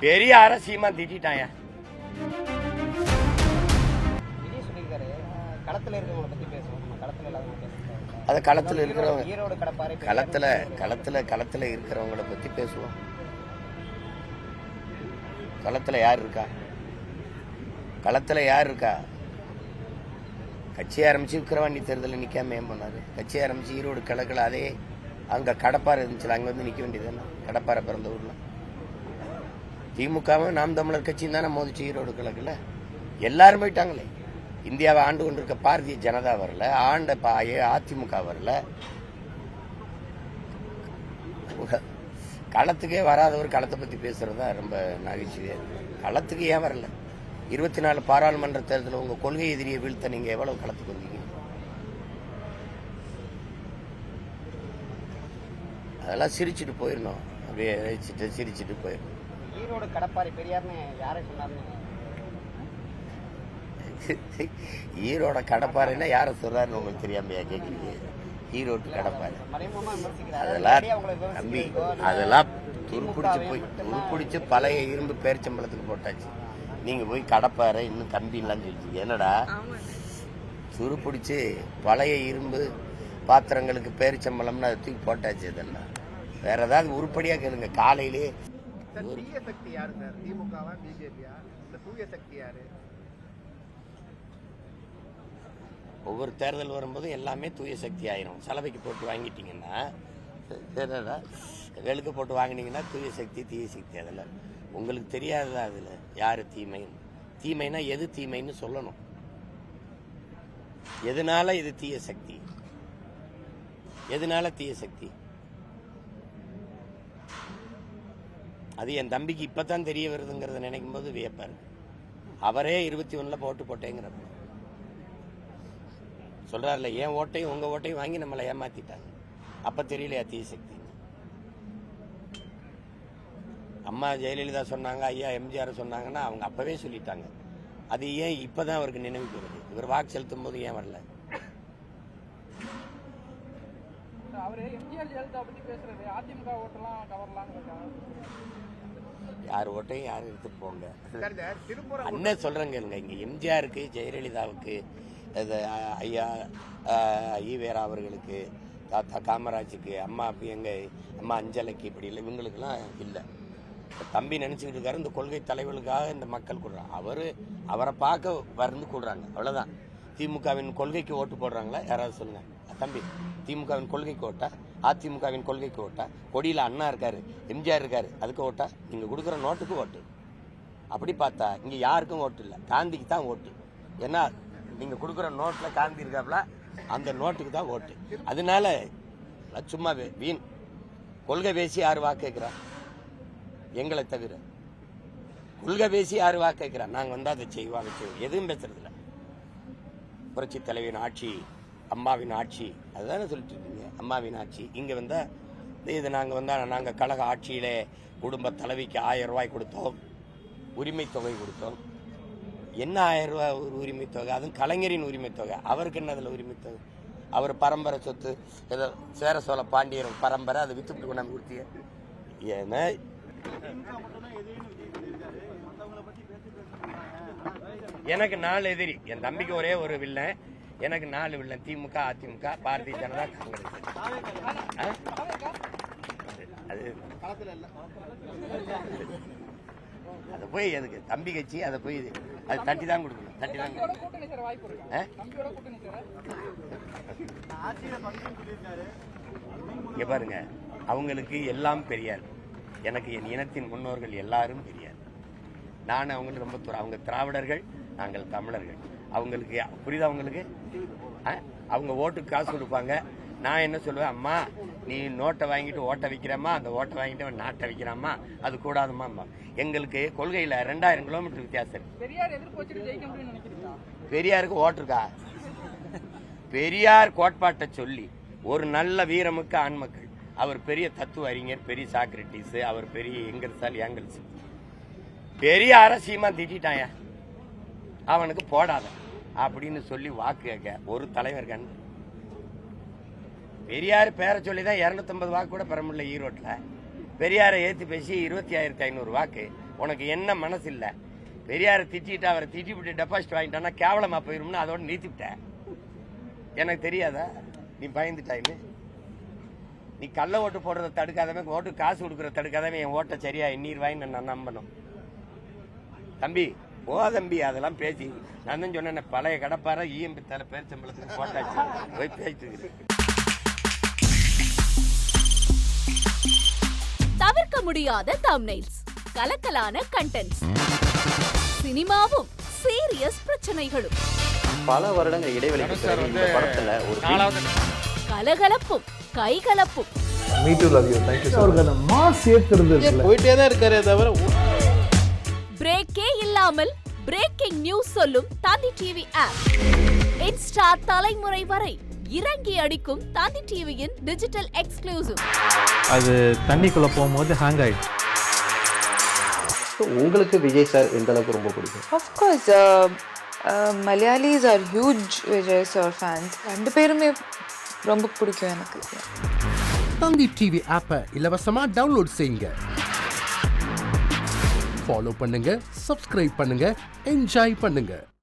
பெரியார சீமா திட்டாயா? அது களத்துல இருக்கிறவங்க களத்துல இருக்கிறவங்கள பத்தி பேசுவோம். களத்துல யார் இருக்கா? கட்சி ஆரம்பிச்சு விக்கிரவாண்டி தேர்தலில் நிக்காம ஏன் பண்ணாரு? கட்சி ஆரம்பிச்சு ஈரோடு கிழக்குல அதே அங்க கடப்பாறை இருந்துச்சு, அங்க வந்து நிக்க வேண்டியதுதானே. கடப்பாறை பிறந்த ஊர்ல திமுகவும் நாம் தமிழர் கட்சியும் தானே மோதிச்சு ஈரோடு கிழக்குல. எல்லாரும் போயிட்டாங்களே. இந்தியாவை ஆண்டு கொண்டிருக்க பாரதிய ஜனதா வரல, ஆண்ட அதிமுக வரல. களத்துக்கே வராதவர் களத்தை பத்தி பேசுறதா ரொம்ப நகைச்சுவையா இருக்கு. களத்துக்கு ஏன் வரல? 24 பாராளுமன்ற தேர்தலில் உங்க கொள்கை எதிரியை வீழ்த்த நீங்க எவ்வளவு களத்துக்கு வந்தீங்க? அதெல்லாம் சிரிச்சுட்டு போயிடணும். அப்படியே சிரிச்சுட்டு போயிடணும். ஈரோடு கடப்பாறை பெரியார்னு யாரை சொன்னாருன்னு? ஈரோட கடப்பாறைன்னா யார சொல்றாருன்னு உங்களுக்கு தெரியாமையா கேட்குறீங்க? ஈரோட்டு கடப்பாறை அதெல்லாம் தம்பி, அதெல்லாம் துருப்பிடிச்சு பழைய இரும்பு பேரிச்சம்பளத்துக்கு போட்டாச்சு. நீங்க போய் கடப்பாறை இன்னும் கம்பி இல்லான்னு சொல்லிட்டீங்க. என்னடா துருப்பிடிச்சு பழைய இரும்பு பாத்திரங்களுக்கு பேரிச்சம்பளம்னு அதை தூக்கி போட்டாச்சு. இதெல்லாம் வேற ஏதாவது உருப்படியா கேளுங்க. காலையிலே தீய சக்தி யாரு சார்? திமுகவா பிஜேபியா? இந்த தூய சக்தி யாரு? ஒவ்வொரு தேர்தல் வரும்போது எல்லாமே தூய சக்தி ஆயிரும். சலவைக்கு போட்டு வாங்கிட்டீங்கன்னா, வெளுக்கு போட்டு வாங்கினீங்கன்னா தூய சக்தி தீய சக்தி. அதில் உங்களுக்கு தெரியாததா? அதில் யாரு தீமைன்னா எது தீமைன்னு சொல்லணும். எதனால இது தீய சக்தி? எதனால தீய சக்தி? அது என் தம்பிக்கு இப்பதான் தெரிய வருதுங்கிறத நினைக்கும் போது வியப்பாரு. அவரே 21 ஓட்டு போட்டேங்கிறப்ப சொல்றாருல, என் ஓட்டையும் உங்க ஓட்டையும் வாங்கி நம்மளை ஏமாத்திட்டாங்க. அப்ப தெரியலையா தீய சக்தி? அம்மா ஜெயலலிதா சொன்னாங்க, ஐயா எம்ஜிஆர் சொன்னாங்கன்னா அவங்க அப்பவே சொல்லிட்டாங்க. அது ஏன் இப்பதான் அவருக்கு நினைவுக்கு வருது? இவர் வாக்கு செலுத்தும் போது ஏன் வரல? யார் ஓட்டையும் யாரும் எடுத்து போங்க. அண்ணன் சொல்றேங்க, இங்க எம்ஜிஆருக்கு, ஜெயலலிதாவுக்கு, ஐயா ஈவேரா அவர்களுக்கு, தாத்தா காமராஜுக்கு, அம்மா எங்க அம்மா அஞ்சலைக்கு, இப்படி இல்லை. இவங்களுக்கெல்லாம் இல்லை. தம்பி நினைச்சுக்கிட்டு இருக்காரு இந்த கொள்கை தலைவர்களுக்காக இந்த மக்கள் கூடுறாங்க. அவரை பார்க்க வந்து கூடுறாங்க, அவ்வளவுதான். திமுகவின் கொள்கைக்கு ஓட்டு போடுறாங்களா? யாராவது சொல்லுங்க தம்பி. திமுகவின் கொள்கைக்கு ஓட்டா? அதிமுகவின் கொள்கைக்கு ஓட்டா? கொடியில அண்ணா இருக்காரு, எம்ஜிஆர் இருக்காரு, அதுக்கு ஓட்டா? நீங்க கொடுக்குற நோட்டுக்கு ஓட்டு. அப்படி பார்த்தா இங்க யாருக்கும் ஓட்டு இல்லை, காந்திக்கு தான் ஓட்டு. ஏன்னா நீங்க கொடுக்குற நோட்ல காந்தி இருக்காப்ல, அந்த நோட்டுக்கு தான் ஓட்டு. அதனால சும்மா வீண் கொள்கை பேசி யாரு வாக்கு கேட்கிறா? எங்களை தவிர கொள்கை பேசி யாரு வாக்கு கேட்கிறா? நாங்க வந்தா அதை செய்வாங்க, எதுவும் பேசுறது இல்லை. புரட்சி தலைவியின் ஆட்சி, அம்மாவின் ஆட்சி, அதுதானே சொல்லிட்டு இருக்கீங்க. அம்மாவின் ஆட்சி. இங்க வந்தா இது நாங்க கழக ஆட்சியிலே குடும்ப தலைவிக்கு 1000 ரூபாய் கொடுத்தோம், உரிமை தொகை கொடுத்தோம். என்ன 1000 ரூபாய் ஒரு உரிமை தொகை? அதுவும் கலைஞரின் உரிமை தொகை. அவருக்கு என்ன அதுல உரிமை தொகை? அவர் பரம்பரை சொத்து, ஏதோ சேர சோழ பாண்டியர் பரம்பரை, அதை வித்துட்டு கொண்டாந்து கொடுத்தீங்க. ஏன்னா எனக்கு 4 எதிரி. என் தம்பிக்கு ஒரே ஒரு வில்லன், எனக்கு 4 வில்லன். திமுக, அதிமுக, பாரதிய ஜனதா, காங்கிரஸ். அது போய் எதுக்கு தம்பி கட்சி? அதை போய் அது தட்டி தான் கொடுக்கணும், தட்டி தான். இங்க பாருங்க, அவங்களுக்கு எல்லாம் பெரியார், எனக்கு என் இனத்தின் முன்னோர்கள் எல்லாரும் பெரியார். நான் அவங்களுக்கு ரொம்ப அவங்க திராவிடர்கள், நாங்கள் தமிழர்கள். அவங்களுக்கு புரியுதா? அவங்களுக்கு அவங்க ஓட்டுக்கு காசு கொடுப்பாங்க. நான் என்ன சொல்லுவேன், அம்மா நீ நோட்டை வாங்கிட்டு ஓட்டை வைக்கிறம்மா, அந்த ஓட்டை வாங்கிட்டு நாட்டை வைக்கிறாம்மா, அது கூடாதுமா. எங்களுக்கு கொள்கையில 2000 கிலோமீட்டர் வித்தியாசம். பெரியாருக்கு ஓட்டு இருக்கா? பெரியார் கோட்பாட்டை சொல்லி ஒரு நல்ல வீரமுக்க ஆண்மக்கள். அவர் பெரிய தத்துவ அறிஞர், பெரிய சாக்ரட்டிஸ், அவர் பெரிய எங்கல்ஸ். பெரியார சீமா திட்டாயா? அவனுக்கு போடாத அப்படின்னு சொல்லி வாக்கு கேட்க ஒரு தலைவர் கண். பெரியார் பேரை சொல்லிதான் 250 வாக்கு கூட பெற முடியல ஈரோட்டில். பெரியாரை ஏற்றி பேசி 25,500 வாக்கு. உனக்கு என்ன மனசு இல்லை? பெரியாரை திட்டிட்டு அவரை திட்டி விட்டு டெபாசிட் வாங்கிட்டான்னா கேவலமா போயிரும்னு அதோட நிறுத்திவிட்டேன். எனக்கு தெரியாதா நீ பயந்துட்டாயின்னு? நீ கள்ள ஓட்டு போடுறத தடுக்காதவன், ஓட்டு காசு கொடுக்குறத தடுக்காதவன் என் ஓட்டை சரியா எண்ணீர்வாயின்னு நான் நம்பணும். தம்பி தம்பி அதெல்லாம் பேசி நான் தான் சொன்னேன், பழைய கடப்பார இஎம்பி தலை பேர் சம்பளத்துக்கு போட்டாச்சு போய் பேசிட்டு. தவிர்க்க முடியாத தம்ப்நெயில்ஸ், கலக்கலான கண்டென்ட்ஸ், சினிமாவும் சீரியஸ் பிரச்சனைகளும், பல வருடங்கள் இடைவெளிக்கு பிறகு இந்த படத்துல ஒரு கலகலப்பும் கைகலப்பும். Me too, love you. Thank you so much. Mass ஏத்துறது போயிட்டே தான் இருக்காரே தவிர பிரேக்கே இல்லாமல் பிரேக்கிங் நியூஸ் சொல்லும் தந்தி டிவி ஆப். இன்ஸ்டா தலைமுறை வரை இறங்கி அடிக்கும் தந்தி டிவியின் டிஜிட்டல் எக்ஸ்க்ளூசிவ். அது தண்ணிக்குள்ள போகும்போது ஹேங் ஆயிடுச்சு. உங்களுக்கு விஜய் சார் எந்த அளவுக்கு ரொம்ப பிடிக்கும்? Of course, Malayalis are huge Vijay sir fans. ரெண்டு பேருமே ரொம்ப பிடிக்கும் எனக்கு. தந்தி டிவி ஆப்பை இலவசமா டவுன்லோட் செய்யுங்க. ஃபாலோ பண்ணுங்க, சப்ஸ்கிரைப் பண்ணுங்க, என்ஜாய் பண்ணுங்க.